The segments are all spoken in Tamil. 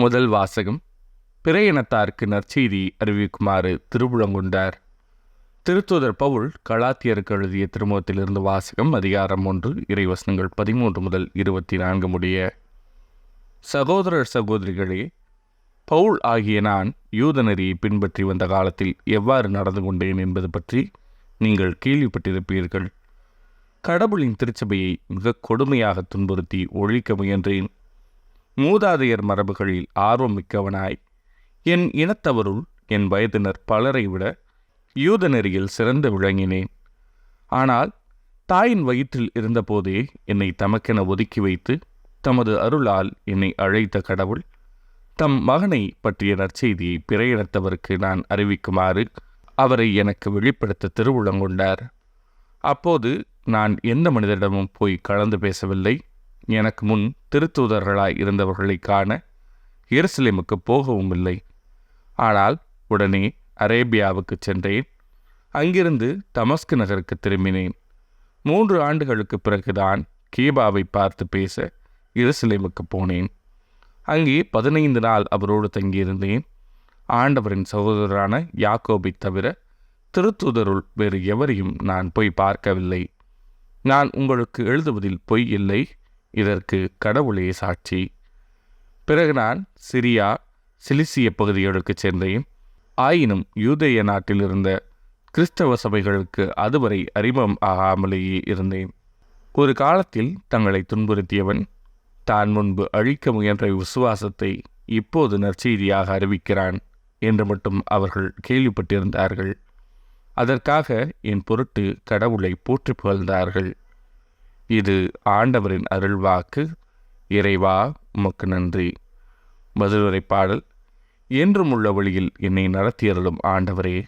முதல் வாசகம். பிற இனத்தாருக்கு நற்செய்தி அறிவிக்குமாறு திருவுளங்கொண்டார். திருத்தூதர் பவுல் கலாத்தியருக்கு எழுதிய திருமுகத்திலிருந்து வாசகம். அதிகாரம் 1, இறைவசனங்கள் 13 முதல் 24 முடிய. சகோதரர் சகோதரிகளே, பவுல் ஆகிய நான் யூத நெறியை பின்பற்றி வந்த காலத்தில் எவ்வாறு நடந்து கொண்டேன் என்பது பற்றி நீங்கள் கேள்விப்பட்டிருப்பீர்கள். கடவுளின் திருச்சபையை மிக கொடுமையாக துன்புறுத்தி ஒழிக்க முயன்றேன். மூதாதையர் மரபுகளில் ஆர்வம் மிக்கவனாய் என் இனத்தவருள் என் வயதினர் பலரை விட யூத நெறியில் சிறந்து விளங்கினேன். ஆனால் தாயின் வயிற்றில் இருந்தபோதே என்னை தமக்கென ஒதுக்கி வைத்து தமது அருளால் என்னை அழைத்த கடவுள் தம் மகனை பற்றிய நற்செய்தியை பிற இனத்தவருக்கு நான் அறிவிக்குமாறு அவரை எனக்கு வெளிப்படுத்த திருவுளங்கொண்டார். அப்போது நான் எந்த மனிதரிடமும் போய் கலந்து பேசவில்லை. எனக்கு முன் திருத்தூதர்களாய் இருந்தவர்களை காண எருசலேமுக்கு போகவும் இல்லை. ஆனால் உடனே அரேபியாவுக்கு சென்றேன். அங்கிருந்து தமஸ்கு நகருக்கு திரும்பினேன். 3 ஆண்டுகளுக்கு பிறகுதான் கேபாவை பார்த்து பேச எருசலேமுக்கு போனேன். அங்கே 15 நாள் அவரோடு தங்கியிருந்தேன். ஆண்டவரின் சகோதரரான யாக்கோபை தவிர திருத்தூதருள் வேறு எவரையும் நான் போய் பார்க்கவில்லை. நான் உங்களுக்கு எழுதுவதில் பொய் இல்லை, இதற்கு கடவுளே சாட்சி. பிறகு நான் சிரியா, சிலிசிய பகுதிகளுக்கு சென்றேன். ஆயினும் யூதேய நாட்டில் இருந்த கிறிஸ்தவ சபைகளுக்கு அதுவரை அறிமுகம் ஆகாமலேயே இருந்தேன். ஒரு காலத்தில் தங்களை துன்புறுத்தியவன் தான் முன்பு அழிக்க முயன்ற விசுவாசத்தை இப்போது நற்செய்தியாக அறிவிக்கிறான் என்று மட்டும் அவர்கள் கேள்விப்பட்டிருந்தார்கள். அதற்காக என் பொருட்டு கடவுளை போற்றி புகழ்ந்தார்கள். இது ஆண்டவரின் அருள்வாக்கு. இறைவா, உமக்கு நன்றி. பதிலுரை பாடல். என்றும் உள்ள வழியில் என்னை நடத்தியருளும் ஆண்டவரே.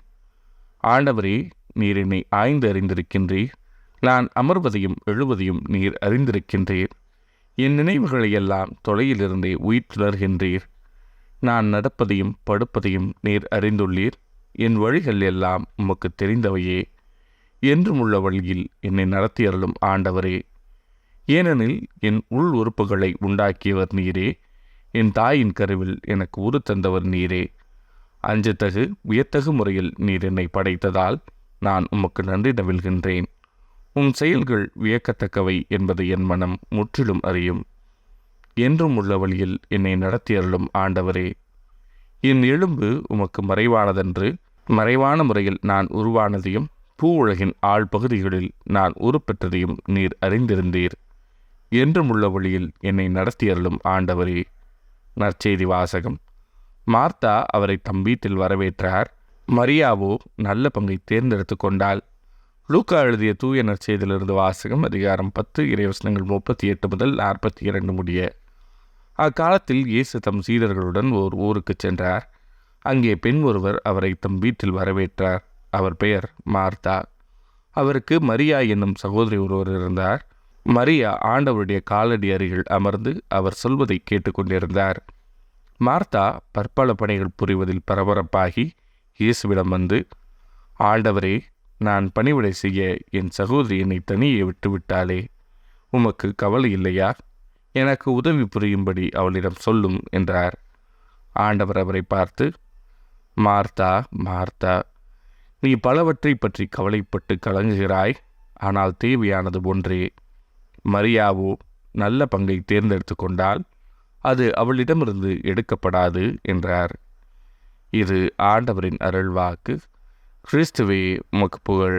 ஆண்டவரே, நீர் என்னை ஆய்ந்து அறிந்திருக்கின்றீர். நான் அமர்வதையும் எழுவதையும் நீர் அறிந்திருக்கின்றீர். என் நினைவுகளையெல்லாம் தொலையிலிருந்தே உயிர்த்துணர்கின்றீர். நான் நடப்பதையும் படுப்பதையும் நீர் அறிந்துள்ளீர். என் வழிகள் எல்லாம் உமக்கு தெரிந்தவையே. என்றும் உள்ள வழியில் என்னை நடத்தியருளும் ஆண்டவரே. ஏனெனில் என் உள் உறுப்புகளை உண்டாக்கியவர் நீரே. என் தாயின் கருவில் எனக்கு உரு தந்தவர் நீரே. அஞ்சத்தகு வியத்தகு முறையில் நீர் என்னை படைத்ததால் நான் உமக்கு நன்றி நவில்கின்றேன். உம் செயல்கள் வியக்கத்தக்கவை என்பதை என் மனம் முற்றிலும் அறியும். என்றும் உள்ள வழியில் என்னை நடத்தியருளும் ஆண்டவரே. என் எலும்பு உமக்கு மறைவானதன்று. மறைவான முறையில் நான் உருவானதையும் பூ உலகின் ஆழ்பகுதிகளில் நான் உருப்பெற்றதையும் நீர் அறிந்திருந்தீர். என்றும் உள்ள வழியில் என்னை நடத்தியருளும் ஆண்டவரே. நற்செய்தி வாசகம். மார்த்தா அவரை தம் வீட்டில் வரவேற்றார். மரியாவோ நல்ல பங்கை தேர்ந்தெடுத்து கொண்டாள். லூக்கா எழுதிய தூய நற்செய்தியிலிருந்து வாசகம். அதிகாரம் 10, இறைவசனங்கள் 38 முதல் 42 முடிய. அக்காலத்தில் இயேசு தம் சீடர்களுடன் ஓர் ஊருக்கு சென்றார். அங்கே பெண் ஒருவர் அவரை தம் வீட்டில் வரவேற்றார். அவர் பெயர் மார்த்தா. அவருக்கு மரியா என்னும் சகோதரி ஒருவர் இருந்தார். மரியா ஆண்டவருடைய காலடி அருகில் அமர்ந்து அவர் சொல்வதை கேட்டுக்கொண்டிருந்தார். மார்த்தா பற்பல பணிகள் புரிவதில் பரபரப்பாகி இயேசுவிடம் வந்து, ஆண்டவரே, நான் பணிவிடை செய்ய என் சகோதரி என்னை தனியே விட்டுவிட்டாளே. உமக்கு கவலை இல்லையா? எனக்கு உதவி புரியும்படி அவளிடம் சொல்லும் என்றார். ஆண்டவர் அவரை பார்த்து, மார்த்தா, மார்த்தா, நீ பலவற்றை பற்றி கவலைப்பட்டு கலங்குகிறாய். ஆனால் தேவையானது ஒன்றே. மரியாவோ நல்ல பங்கை தேர்ந்தெடுத்து கொண்டால் அது அவளிடமிருந்து எடுக்கப்படாது என்றார். இது ஆண்டவரின் அருள்வாக்கு. கிறிஸ்துவே, உமக்கு புகழ்.